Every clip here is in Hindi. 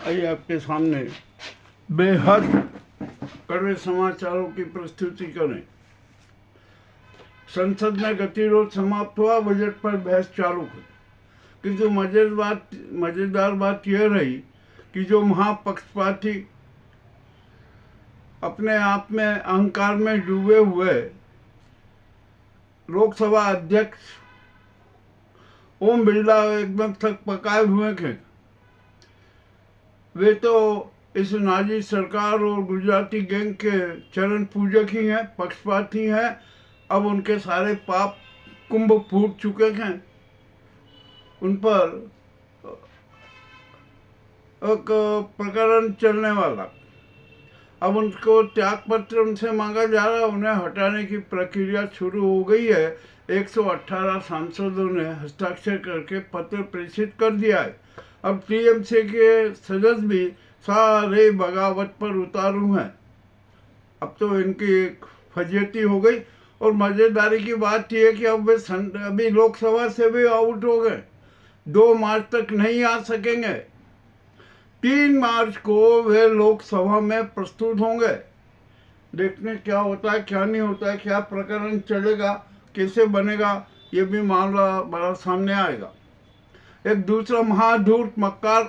आइए आपके सामने बेहद कड़वे समाचारों की प्रस्तुति करें। संसद में गतिरोध समाप्त हुआ, बजट पर बहस चालू हुई। किंतु मजेदार बात यह रही कि जो महापक्षपाती अपने आप में अहंकार में डूबे हुए लोकसभा अध्यक्ष ओम बिरला एकदम थक पकाए हुए थे। वे तो इस नाजी सरकार और गुजराती गैंग के चरण पूजक ही हैं, पक्षपाती हैं। अब उनके सारे पाप कुंभ फूट चुके हैं। उन पर एक प्रकरण चलने वाला, अब उनको त्याग पत्र उनसे मांगा जा रहा है। उन्हें हटाने की प्रक्रिया शुरू हो गई है। 118 सांसदों ने हस्ताक्षर करके पत्र प्रेषित कर दिया है। अब टीएमसी के सदस्य भी सारे बगावत पर उतारू हैं। अब तो इनकी एक फजीयती हो गई। और मज़ेदारी की बात यह है कि अब वे अभी लोकसभा से भी आउट हो गए। 2 मार्च तक नहीं आ सकेंगे। 3 मार्च को वे लोकसभा में प्रस्तुत होंगे। देखने क्या होता है, क्या नहीं होता है, क्या प्रकरण चलेगा, कैसे बनेगा, ये भी मामला बड़ा सामने आएगा। एक दूसरा महाधूर्त मक्कार,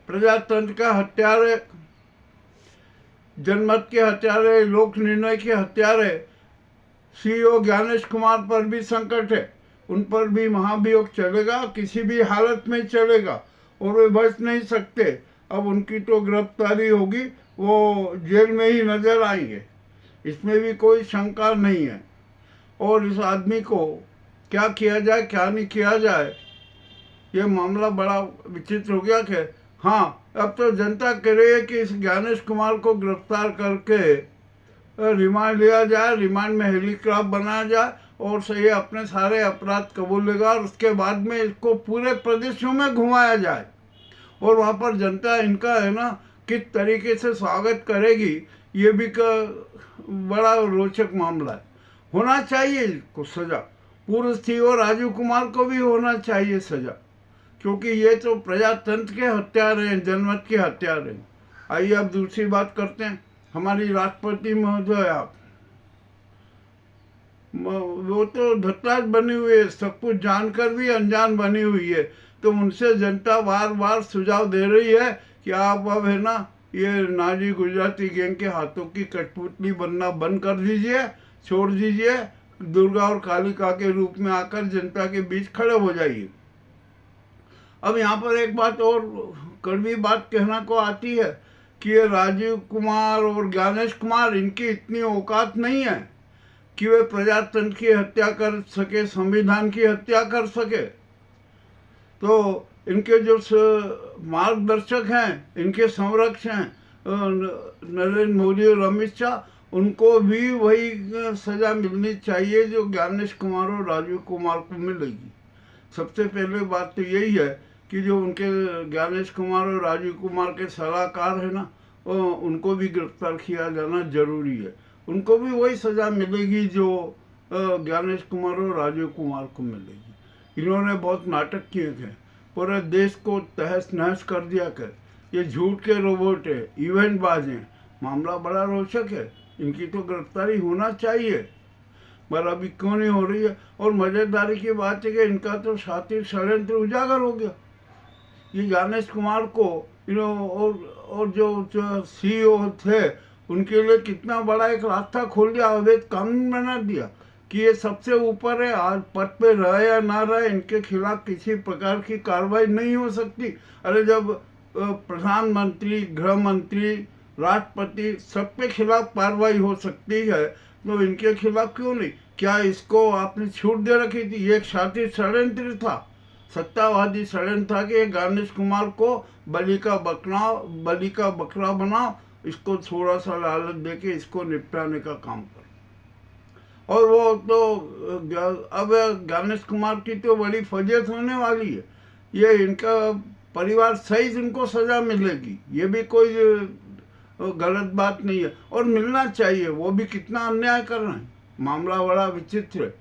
प्रजातंत्र का हत्यारे, जनमत के हत्यारे, लोक निर्णय के हत्यारे सीईओ ज्ञानेश कुमार पर भी संकट है। उन पर भी महाभियोग चलेगा, किसी भी हालत में चलेगा और वे बच नहीं सकते। अब उनकी तो गिरफ्तारी होगी, वो जेल में ही नजर आएंगे, इसमें भी कोई शंका नहीं है। और इस आदमी को क्या किया जाए, क्या नहीं किया जाए, ये मामला बड़ा विचित्र हो गया। कि हाँ, अब तो जनता कह रही है कि इस ज्ञानेश कुमार को गिरफ्तार करके रिमांड लिया जाए, रिमांड में हेलीकॉप्टर बनाया जाए और सही अपने सारे अपराध कबूल लेगा और उसके बाद में इसको पूरे प्रदेशों में घुमाया जाए और वहाँ पर जनता इनका है ना किस तरीके से स्वागत करेगी, ये भी बड़ा रोचक मामला है। होना चाहिए इसको सजा। पूर्व सीईओ राजीव कुमार को भी होना चाहिए सजा, क्योंकि ये तो प्रजातंत्र के हत्यारे हैं, जनमत के हत्यारे हैं। आइए अब दूसरी बात करते हैं। हमारी राष्ट्रपति महोदया, वो तो धत्ताज बनी हुई है, सब कुछ जानकर भी अनजान बनी हुई है। तो उनसे जनता बार बार सुझाव दे रही है कि आप अब है ना ये नाजी गुजराती गैंग के हाथों की कठपुतली बनना बंद कर दीजिए, छोड़ दीजिए। दुर्गा और कालिका के रूप में आकर जनता के बीच खड़े हो जाइए। अब यहाँ पर एक बात और कड़वी बात कहना को आती है कि ये राजीव कुमार और ज्ञानेश कुमार, इनकी इतनी औकात नहीं है कि वे प्रजातंत्र की हत्या कर सके, संविधान की हत्या कर सके। तो इनके जो मार्गदर्शक हैं, इनके संरक्षक हैं नरेंद्र मोदी और अमित शाह, उनको भी वही सजा मिलनी चाहिए जो ज्ञानेश कुमार और राजीव कुमार को मिलेगी। सबसे पहले बात तो यही है कि जो उनके ज्ञानेश कुमार और राजीव कुमार के सलाहकार है ना, उनको भी गिरफ्तार किया जाना जरूरी है। उनको भी वही सज़ा मिलेगी जो ज्ञानेश कुमार और राजीव कुमार को मिलेगी। इन्होंने बहुत नाटक किए थे, पूरे देश को तहस नहस कर दिया कर। ये झूठ के रोबोट है, इवेंट बाज हैं। मामला बड़ा रोचक है, इनकी तो गिरफ्तारी होना चाहिए, पर अभी क्यों नहीं हो रही है। और मज़ेदारी की बात है कि इनका तो शातिर षड्यंत्र उजागर हो गया। ये ज्ञानेश कुमार को और जो सीईओ थे उनके लिए कितना बड़ा एक रास्ता खोल दिया, अवैध कानून बना दिया कि ये सबसे ऊपर है, आज पद पे रहे या ना रहे इनके खिलाफ किसी प्रकार की कार्रवाई नहीं हो सकती। अरे जब प्रधानमंत्री, गृह मंत्री, राष्ट्रपति सबके खिलाफ कार्रवाई हो सकती है तो इनके खिलाफ क्यों नहीं? क्या इसको आपने छूट दे रखी थी? ये एक शातिर षड्यंत्र था, सत्तावादी षड्यंत्र था कि ज्ञानेश कुमार को बलि का बकरा बनाओ, इसको थोड़ा सा लालच देके इसको निपटाने का काम करो। और वो तो अब ज्ञानेश कुमार की तो बड़ी फजीयत होने वाली है। ये इनका परिवार सहित इनको सजा मिलेगी, ये भी कोई गलत बात नहीं है और मिलना चाहिए। वो भी कितना अन्याय कर रहे हैं, मामला बड़ा विचित्र है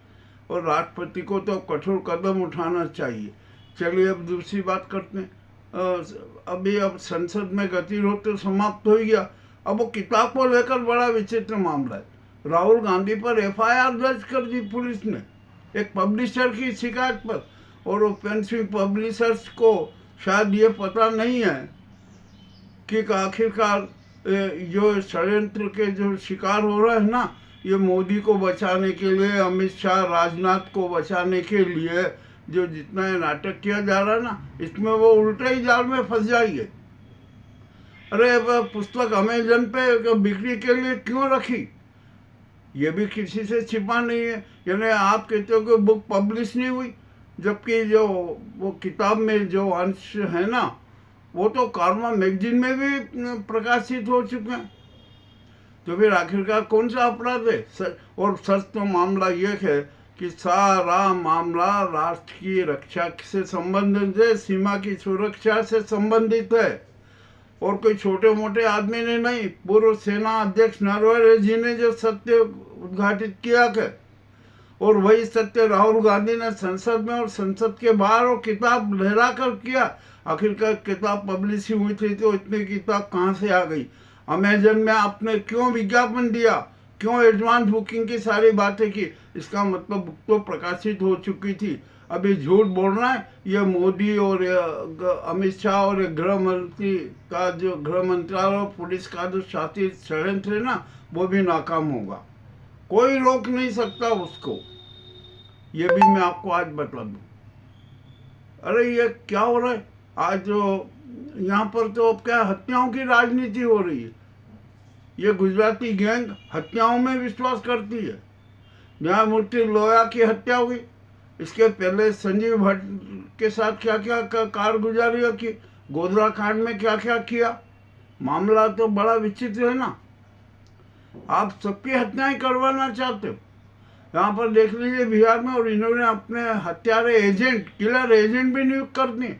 और राष्ट्रपति को तो कठोर कदम उठाना चाहिए। चलिए अब दूसरी बात करते हैं। अभी अब संसद में गतिरोध तो समाप्त हो गया। अब वो किताब को लेकर बड़ा विचित्र मामला है। राहुल गांधी पर एफआईआर दर्ज कर दी पुलिस ने एक पब्लिशर की शिकायत पर, और वो पेंसिल पब्लिशर्स को शायद ये पता नहीं है कि आखिरकार जो षड्यंत्र के जो शिकार हो रहे हैं ना, ये मोदी को बचाने के लिए, अमित शाह, राजनाथ को बचाने के लिए जो जितना ये नाटक किया जा रहा है ना, इसमें वो उल्टे ही जाल में फंस जाएंगे। अरे पुस्तक अमेजन पे बिक्री के लिए क्यों रखी, ये भी किसी से छिपा नहीं है। यानी आप कहते हो कि बुक पब्लिश नहीं हुई, जबकि जो वो किताब में जो अंश है ना, वो तो कार्मा मैगजीन में भी प्रकाशित हो चुके हैं। तो फिर आखिरकार कौन सा अपराध है? और सच तो मामला ये है कि सारा मामला राष्ट्र की रक्षा से संबंधित है, सीमा की सुरक्षा से संबंधित है, और कोई छोटे मोटे आदमी ने नहीं। पूर्व सेना अध्यक्ष नरवणे जी ने जो सत्य उद्घाटित किया है, और वही सत्य राहुल गांधी ने संसद में और संसद के बाहर और किताब लहरा कर किया। आखिरकार किताब पब्लिश हुई थी तो इतनी किताब कहाँ से आ गई? अमेजन में आपने क्यों विज्ञापन दिया, क्यों एडवांस बुकिंग की सारी बातें की? इसका मतलब बुक तो प्रकाशित हो चुकी थी। अभी झूठ बोलना है, ये मोदी और अमित शाह और गृह मंत्री का जो गृह मंत्रालय और पुलिस का जो शातिर षड्यंत्र है ना, वो भी नाकाम होगा। कोई रोक नहीं सकता उसको, ये भी मैं आपको आज बता दूं। अरे ये क्या हो रहा है आज? जो यहाँ पर तो क्या हत्याओं की राजनीति हो रही है। ये गुजराती गैंग हत्याओं में विश्वास करती है। न्यायमूर्ति लोया की हत्या हुई, इसके पहले संजीव भट्ट के साथ क्या क्या कारगुजारी की, गोधरा कांड में क्या क्या किया। मामला तो बड़ा विचित्र है ना। आप सबकी हत्याएं करवाना चाहते हो। यहाँ पर देख लीजिए बिहार में, और इन्होंने अपने हत्यारे एजेंट, किलर एजेंट भी नियुक्त कर दिए।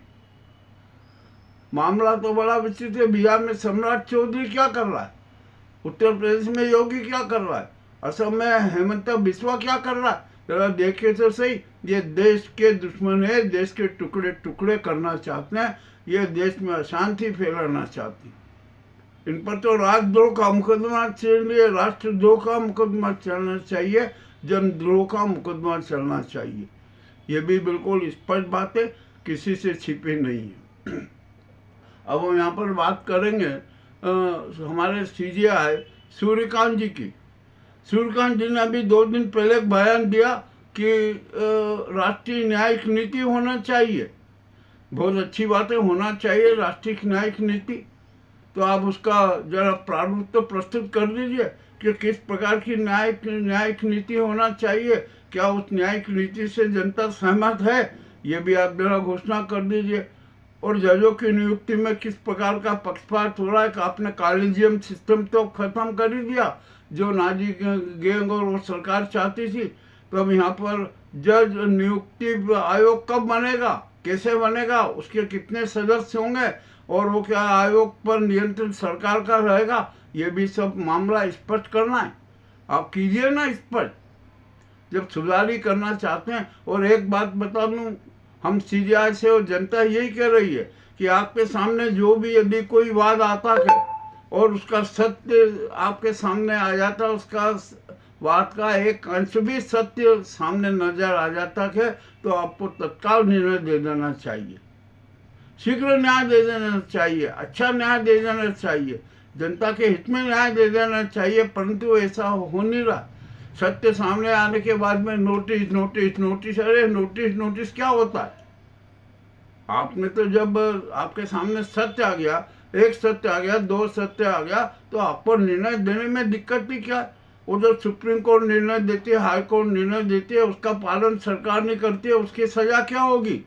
मामला तो बड़ा विचित्र है। बिहार में सम्राट चौधरी क्या कर रहा है, उत्तर प्रदेश में योगी क्या कर रहा है, असम में हेमंत बिस्वा क्या कर रहा है। जरा देखे तो सही। ये देश के दुश्मन है, देश के टुकड़े टुकड़े करना चाहते हैं, ये देश में अशांति फैलाना चाहते हैं। इन पर तो राजद्रोह का मुकदमा चाहिए, राष्ट्रद्रोह का मुकदमा चलना चाहिए, जनद्रोह का मुकदमा चलना चाहिए। ये भी बिल्कुल स्पष्ट बात है, किसी से छिपी नहीं है। अब हम यहाँ पर बात करेंगे हमारे सीजीआई सूर्यकांत जी की। सूर्यकांत जी ने अभी 2 दिन पहले एक बयान दिया कि राष्ट्रीय न्यायिक नीति होना चाहिए। बहुत अच्छी बात है, होना चाहिए राष्ट्रीय न्यायिक नीति। तो आप उसका जरा प्रारूप तो प्रस्तुत कर दीजिए कि किस प्रकार की न्यायिक नीति होना चाहिए। क्या उस न्यायिक नीति से जनता सहमत है, ये भी आप जरा घोषणा कर दीजिए। और जजों की नियुक्ति में किस प्रकार का पक्षपात हो रहा है कि आपने कॉलेजियम सिस्टम तो खत्म कर ही दिया, जो नाजी गैंग और वो सरकार चाहती थी। तो अब यहाँ पर जज नियुक्ति आयोग कब बनेगा, कैसे बनेगा, उसके कितने सदस्य होंगे, और वो क्या आयोग पर नियंत्रण सरकार का रहेगा, ये भी सब मामला स्पष्ट करना है। आप कीजिए ना स्पष्ट, जब सुधारी करना चाहते हैं। और एक बात बता दूं, हम सीजीआई से और जनता यही कह रही है कि आपके सामने जो भी यदि कोई वाद आता है और उसका सत्य आपके सामने आ जाता है, उसका वाद का एक अंश भी सत्य सामने नजर आ जाता है, तो आपको तत्काल निर्णय दे देना चाहिए, शीघ्र न्याय दे देना चाहिए, अच्छा न्याय दे देना चाहिए, जनता के हित में न्याय दे देना चाहिए। परंतु ऐसा हो नहीं रहा। सत्य सामने आने के बाद में नोटिस नोटिस नोटिस, अरे नोटिस नोटिस क्या होता है? आपने तो जब आपके सामने सत्य आ गया, एक सत्य आ गया, 2 सत्य आ गया, तो आपको निर्णय देने में दिक्कत भी क्या है? वो जो सुप्रीम कोर्ट निर्णय देती है, हाई कोर्ट निर्णय देती है, उसका पालन सरकार नहीं करती है, उसकी सजा क्या होगी?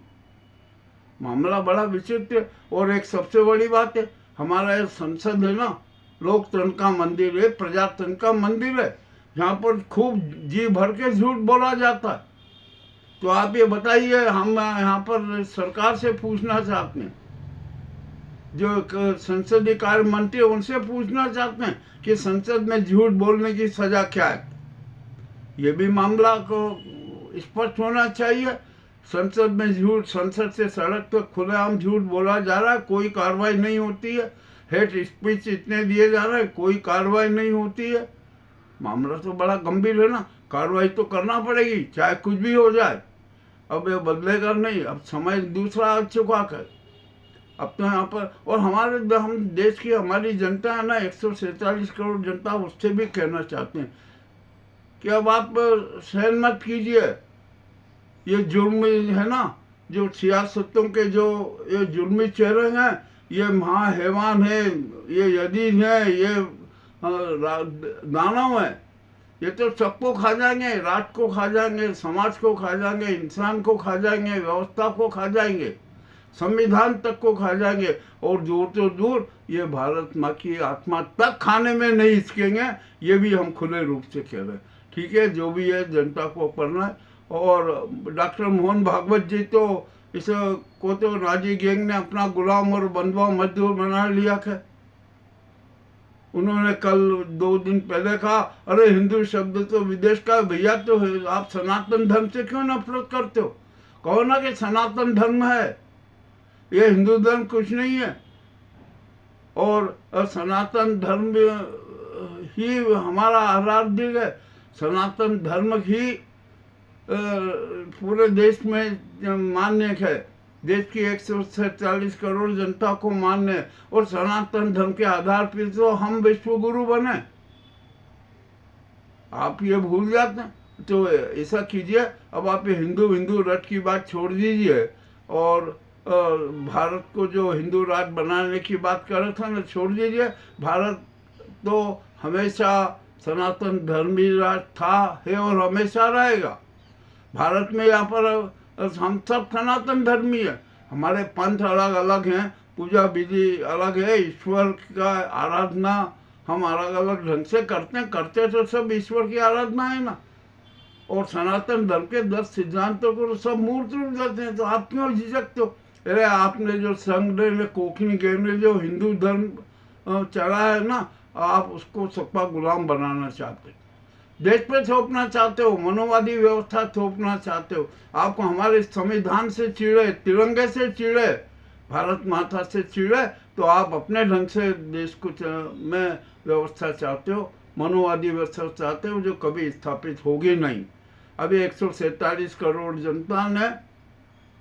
मामला बड़ा विचित्र है। और एक सबसे बड़ी बात है, हमारा ये संसद है ना, लोकतंत्र का मंदिर है, प्रजातंत्र का मंदिर है, यहाँ पर खूब जी भर के झूठ बोला जाता है। तो आप ये बताइए, हम यहाँ पर सरकार से पूछना चाहते हैं, जो संसदीय कार्य मंत्री उनसे पूछना चाहते हैं कि संसद में झूठ बोलने की सजा क्या है। ये भी मामला को स्पष्ट होना चाहिए। संसद में झूठ, संसद से सड़क तक खुलेआम झूठ बोला जा रहा है, कोई कार्रवाई नहीं होती है। हेट स्पीच इतने दिए जा रहे हैं, कोई कार्रवाई नहीं होती है। मामला तो बड़ा गंभीर है ना, कार्रवाई तो करना पड़ेगी, चाहे कुछ भी हो जाए। अब ये बदलेगा नहीं, अब समय दूसरा आ चुका है। अब तो यहाँ पर, और हमारे हम देश की हमारी जनता है ना, 147 करोड़ जनता, उससे भी कहना चाहते हैं कि अब आप सहन मत कीजिए। ये जुर्म है ना, जो सियासतों के जो ये जुर्मी चेहरे हैं, ये महाहैवान है, ये यदीद है, ये दानव है, ये तो सबको खा जाएंगे, राष्ट्र को खा जाएंगे, समाज को खा जाएंगे, इंसान को खा जाएंगे, व्यवस्था को खा जाएंगे, संविधान तक को खा जाएंगे, और दूर तो दूर ये भारत माँ की आत्मा तक खाने में नहीं हिचकेंगे। ये भी हम खुले रूप से कह रहे हैं। ठीक है, जो भी है जनता को पढ़ना है। और डॉक्टर मोहन भागवत जी तो इसको तो नाजी गैंग ने अपना गुलाम और बंधुआ मजदूर बना लिया है। उन्होंने कल 2 दिन पहले कहा, अरे हिंदू शब्द तो विदेश का भैया, तो आप सनातन धर्म से क्यों नफरत करते हो? कहो ना कि सनातन धर्म है, ये हिंदू धर्म कुछ नहीं है। और सनातन धर्म ही हमारा आराध्य है। सनातन धर्म ही पूरे देश में मान्य है, देश की 147 करोड़ जनता को मान्य है। और सनातन धर्म के आधार पर तो हम विश्व गुरु बने, आप ये भूल जाते हैं। तो ऐसा कीजिए, अब आप हिंदू हिंदू रट की बात छोड़ दीजिए, और भारत को जो हिंदू राज्य बनाने की बात कर रहे थे ना, छोड़ दीजिए। भारत तो हमेशा सनातन धर्मी राज्य था, है और हमेशा रहेगा। भारत में यहाँ पर हम सब सनातन धर्मी है। हमारे पंथ अलग अलग हैं, पूजा विधि अलग है, ईश्वर का आराधना हम अलग अलग ढंग से करते तो सब ईश्वर की आराधना है ना। और सनातन धर्म के 10 सिद्धांतों को सब मूर्त रूप देते हैं, तो आप क्यों झिझकते हो? अरे आपने जो संघ ने कोखनी गैंग ने जो हिंदू धर्म चला है ना, आप उसको सबका गुलाम बनाना चाहते हो, देश पे थोपना चाहते हो, मनोवादी व्यवस्था थोपना चाहते हो। आपको हमारे संविधान से चिढ़े, तिरंगे से चिढ़े, भारत माता से चिढ़े, तो आप अपने ढंग से देश को में व्यवस्था चाहते हो, मनोवादी व्यवस्था चाहते हो, जो कभी स्थापित होगी नहीं। अभी 147 करोड़ जनता ने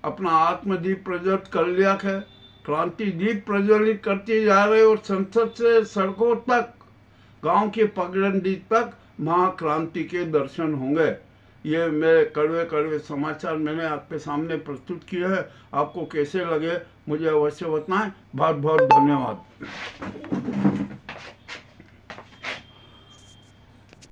अपना आत्मदीप प्रज्वलित कर लिया है, क्रांति दीप प्रज्वलित करती जा रही, और संसद से सड़कों तक, गांव के पगडंडी तक महाक्रांति के दर्शन होंगे। ये मेरे कड़वे कड़वे समाचार मैंने आपके सामने प्रस्तुत किए हैं। आपको कैसे लगे मुझे अवश्य बताएं। बहुत बहुत धन्यवाद।